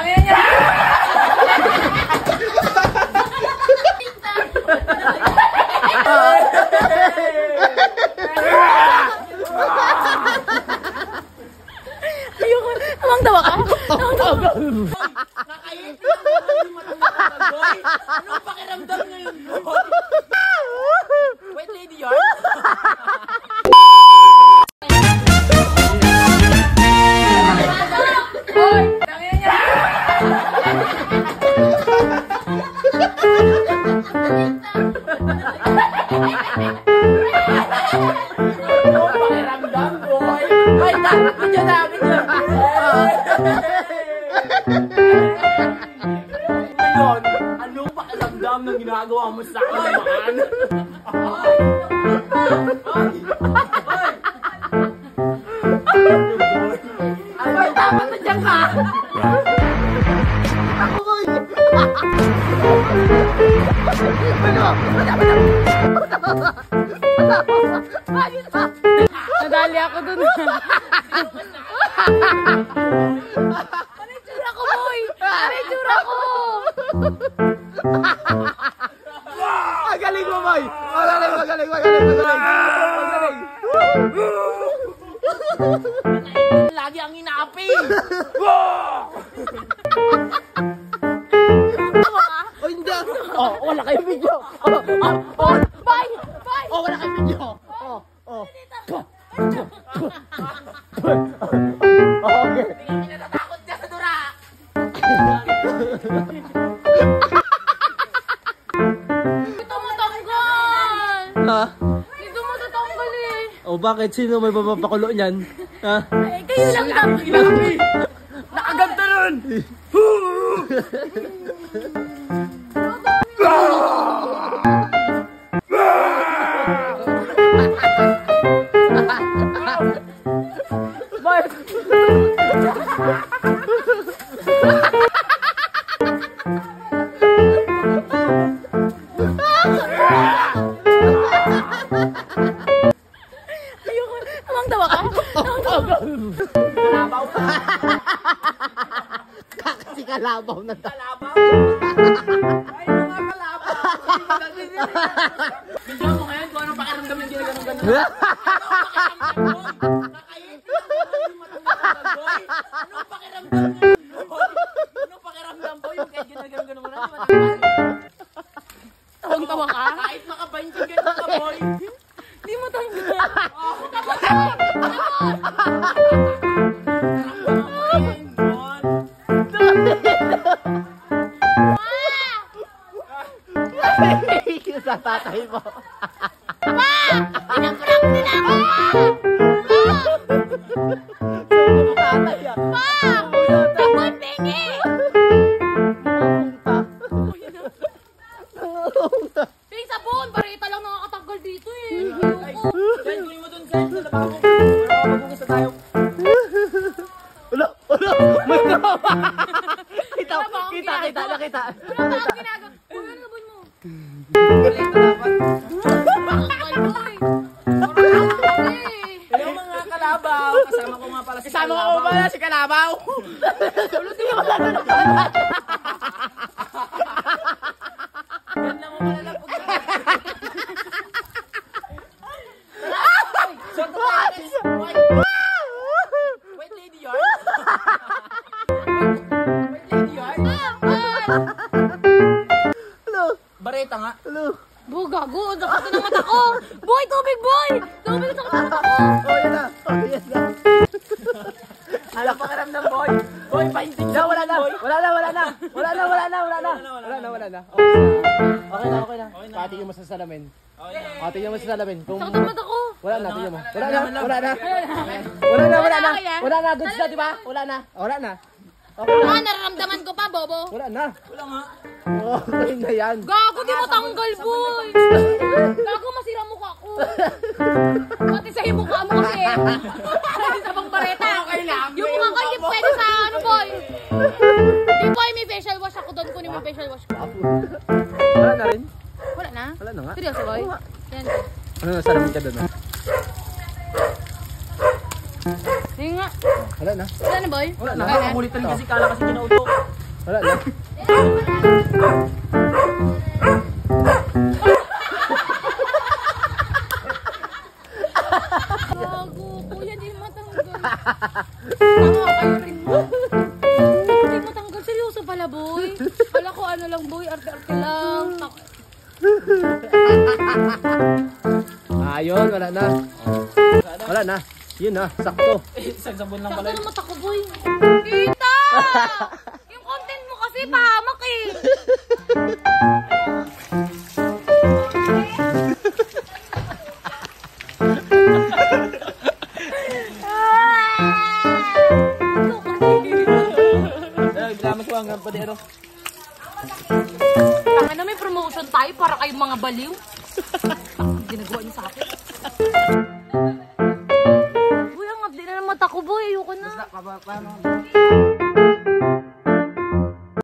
Tangina niya! Ayoko. Tamang tawa ka? Tamang tawa ka? Nakayit na yung matanggal boy. Anong pakiramdam ngayon, boy? Wait, lady yarn? Boy! Tangina niya! Anong pakiramdam, boy? Ay, video na, video! Ngayon, anong pakiramdam ng ginagawa mo sa akin naman? Ay, dapat na dyan ka! Ako ko Nadali ako dun. Ano yung tsura ko, boy? Ano yung tsura ko? Magaling mo, boy! Magaling! Lagi ang inaapi! O hindi. Oh, wala kayong video. Bye! Bye! Oh, wala kang video! Okay. Hindi ka natatakot ka sa dura! Ito mo tanggal! Ha? Ito mo tatanggal eh. O bakit? Sino may papapakulo niyan? Ha? Ay, kayo lang dapat. Nakaganda nun! Ayoko. Tamang tawa ka? Tamang tawa ka? Kalabaw! Kasi kalabaw na ta. Kalabaw! Ay, mga kalabaw! Bigyan mo ngayon kung anong pakiramdam ng ginaganon-ganon. Anong pakiramdam, boy? Nakayit na yung matanggal, boy. Anong pakiramdam ngayon, boy? Anong pakiramdam, boy? Yung kahit ginaganon-ganon mo na, di matanggal. Tamang tawa ka? Kahit makabaintin ganun ka, boy. Di mo tanggal. Sa tatay mo. Pinaprank nila ako, Tatay ah. Takoy pingi! Ping sabon! Parita lang nakakatanggal dito eh. Ayoko. Sen, kunin mo dun, Sen. Sa lababo. Para mabugas na tayo. Ulo! May nawa! Kita! Nakita! Wala na akong ginagawa. Ano sabon mo? Galing na dapat. Tanggal mo eh. Parang ako eh. Hello mga kalabaw. Kasama ko nga pala si Kalabaw. si Kalabaw! Ganda mo pala lang. Wait, lady yarn? Wait, lady yarn? Bareta nga. Bo, gago. Sakit ng mata ko. Boy, tubig, boy! Tubig, sakit ng mata ko. Yan na. Ano pakiramdam, boy? Boy, painting Na, wala na. Okay na. Patingin mo sa salamin. Patingin mo sa salamin. Kung Sakit ng mata ko. wala na. Goods na, di ba? Wala na. Okay na. Nararamdaman ko pa, Bobo. Wala na. Wala nga. Okay na yan. Gago, di mo tanggal, boy. Gago, masira mukha ko. Pati sa mukha mo kasi. Sa bang bareta. Okay lang. Yung mukha ko hindi pwede sa ano, boy. Di, boy, may facial wash ako doon. Kunin mo yung facial wash ko. Wala na rin. Wala na? Wala na nga. Seryoso, boy? Yan. Ano na, salamin ka doon? Sige nga. Wala na. Wala na, boy? Wala na. Makulit rin kasi kala kasi kinauto. Wala na. Gago, kuya, di matanggal. Tama kayo rin mo. Hindi matanggal. Seryoso pala, boy. Kala ko ano lang, boy. Arte-arte lang. Ayun, wala na. Wala na. Yun na, sakto. Isang sabon lang pala. Sakto naman ako, boy. Kita! Yung content mo kasi pahamak eh. Ito kasi. Ay, bilamas ko hanggang pati ano. Tanga na may promotion tayo para kayong mga baliw. Ginagawa niyo sa akin. Uy, ang abdi na ng mata ko, boy. Ayoko na. Paano?